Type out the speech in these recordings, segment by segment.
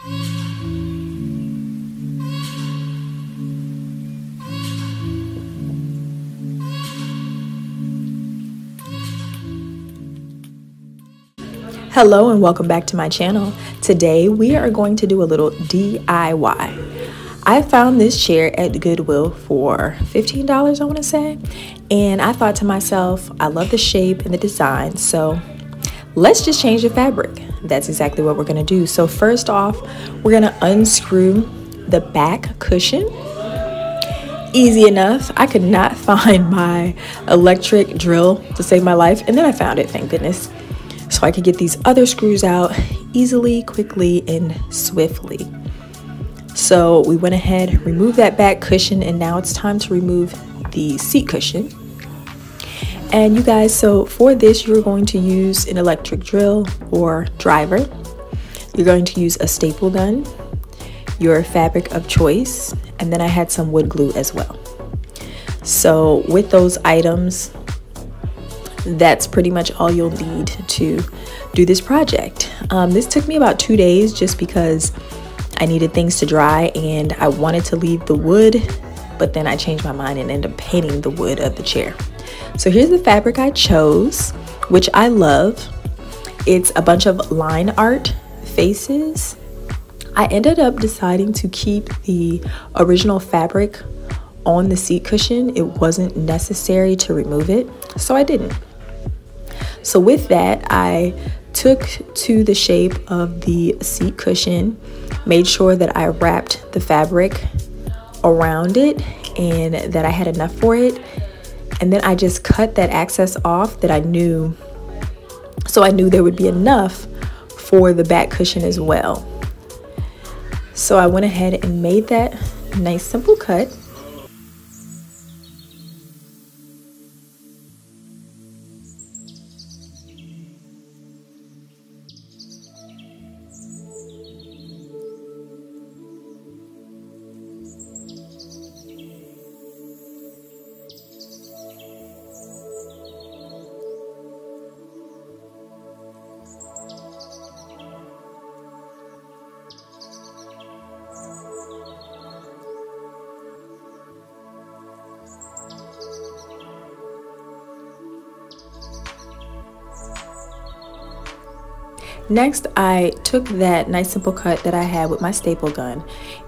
Hello and welcome back to my channel. Today we are going to do a little DIY. I found this chair at Goodwill for $15, I want to say, and I thought to myself, I love the shape and the design, so let's just change the fabric. That's exactly what we're going to do. So first off, we're going to unscrew the back cushion. Easy enough. I could not find my electric drill to save my life, and then I found it, thank goodness. So I could get these other screws out easily, quickly, and swiftly. So we went ahead, removed that back cushion, and now it's time to remove the seat cushion. And you guys, so for this, you're going to use an electric drill or driver. You're going to use a staple gun, your fabric of choice, and then I had some wood glue as well. So with those items, that's pretty much all you'll need to do this project. This took me about 2 days just because I needed things to dry and I wanted to leave the wood, but then I changed my mind and ended up painting the wood of the chair. So here's the fabric I chose, which I love. It's a bunch of line art faces. I ended up deciding to keep the original fabric on the seat cushion. It wasn't necessary to remove it, so I didn't. So with that, I took to the shape of the seat cushion, made sure that I wrapped the fabric around it and that I had enough for it. And then I just cut that excess off that I knew, so I knew there would be enough for the back cushion as well. So I went ahead and made that nice simple cut. Next, I took that nice simple cut that I had with my staple gun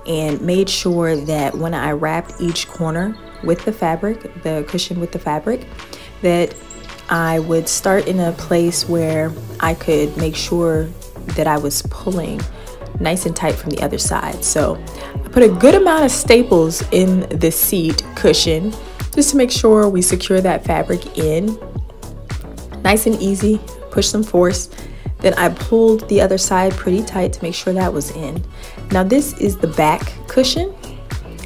and made sure that when I wrapped each corner with the fabric, the cushion with the fabric, that I would start in a place where I could make sure that I was pulling nice and tight from the other side. So I put a good amount of staples in the seat cushion just to make sure we secure that fabric in. Nice and easy, push some force. Then I pulled the other side pretty tight to make sure that was in. Now this is the back cushion,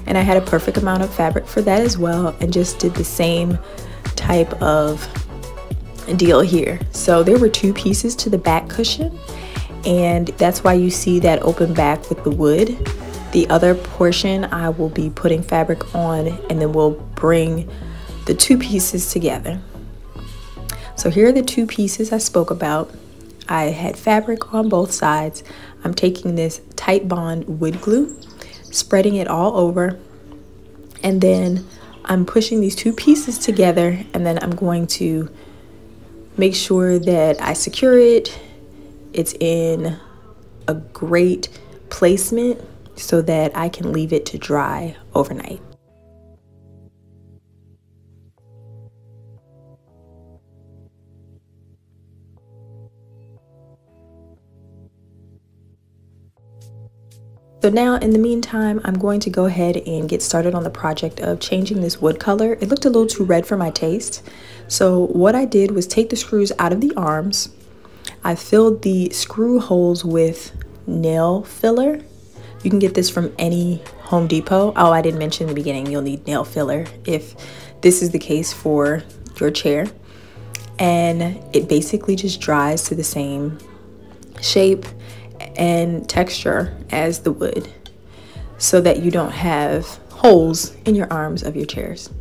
and I had a perfect amount of fabric for that as well, and just did the same type of deal here. So there were 2 pieces to the back cushion, and that's why you see that open back with the wood. The other portion I will be putting fabric on, and then we'll bring the 2 pieces together. So here are the 2 pieces I spoke about. I had fabric on both sides. I'm taking this tight bond wood glue, spreading it all over, and then I'm pushing these 2 pieces together, and then I'm going to make sure that I secure it. It's in a great placement so that I can leave it to dry overnight. So now in the meantime, I'm going to go ahead and get started on the project of changing this wood color. It looked a little too red for my taste. So what I did was take the screws out of the arms. I filled the screw holes with nail filler. You can get this from any Home Depot. Oh, I didn't mention in the beginning, you'll need nail filler if this is the case for your chair. And it basically just dries to the same shape and texture as the wood, so that you don't have holes in your arms of your chairs.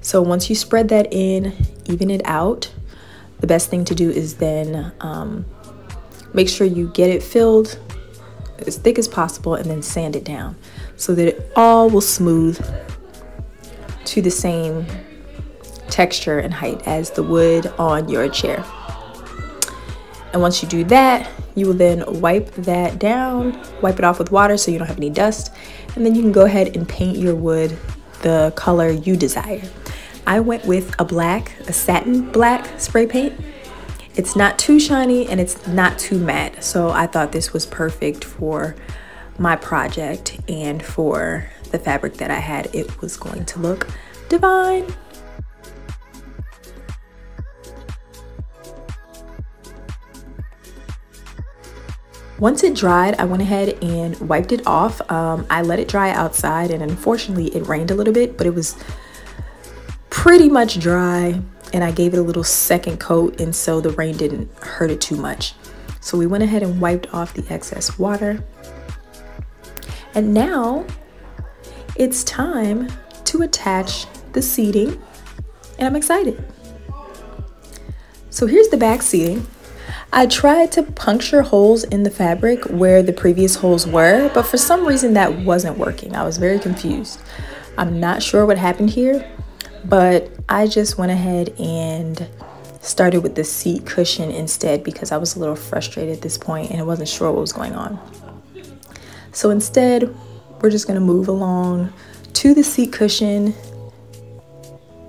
So once you spread that in, even it out, the best thing to do is then make sure you get it filled it as thick as possible and then sand it down so that it all will smooth to the same texture and height as the wood on your chair. And once you do that, you will then wipe that down, wipe it off with water so you don't have any dust, and then you can go ahead and paint your wood the color you desire. I went with a satin black spray paint. It's not too shiny and it's not too matte, so I thought this was perfect for my project and for the fabric that I had. It was going to look divine. Once it dried, I went ahead and wiped it off. I let it dry outside, and unfortunately it rained a little bit, but it was pretty much dry, and I gave it a little second coat, and so the rain didn't hurt it too much. So we went ahead and wiped off the excess water. And now it's time to attach the seating, and I'm excited. So here's the back seating. I tried to puncture holes in the fabric where the previous holes were, but for some reason that wasn't working. I was very confused. I'm not sure what happened here, but I just went ahead and started with the seat cushion instead because I was a little frustrated at this point and I wasn't sure what was going on. So instead, we're just going to move along to the seat cushion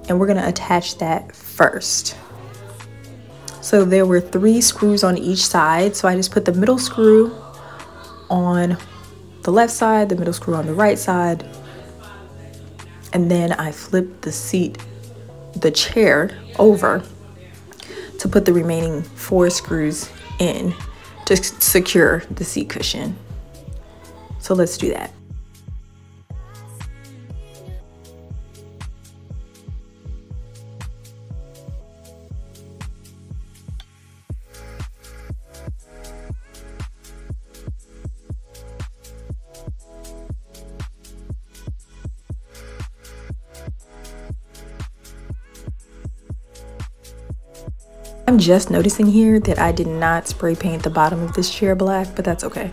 and we're going to attach that first. So there were 3 screws on each side. So I just put the middle screw on the left side, the middle screw on the right side, and then I flipped the chair over to put the remaining 4 screws in to secure the seat cushion. So let's do that. I'm just noticing here that I did not spray paint the bottom of this chair black, but that's okay.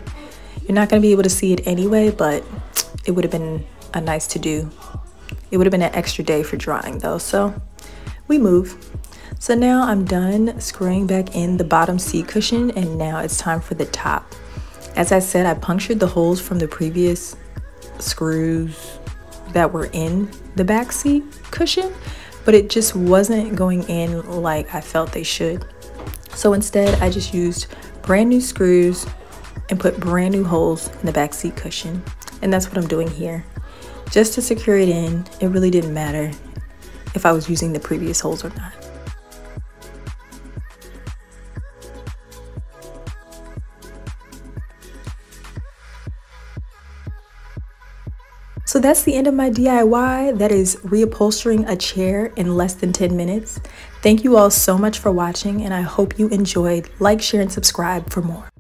You're not going to be able to see it anyway, but it would have been a nice to do. It would have been an extra day for drying though, so we move. So now I'm done screwing back in the bottom seat cushion, and now it's time for the top. As I said, I punctured the holes from the previous screws that were in the back seat cushion, but it just wasn't going in like I felt they should. So instead, I just used brand new screws and put brand new holes in the back seat cushion. And that's what I'm doing here. Just to secure it in, it really didn't matter if I was using the previous holes or not. So that's the end of my DIY. That is reupholstering a chair in less than 10 minutes. Thank you all so much for watching, and I hope you enjoyed. Like, share, and subscribe for more.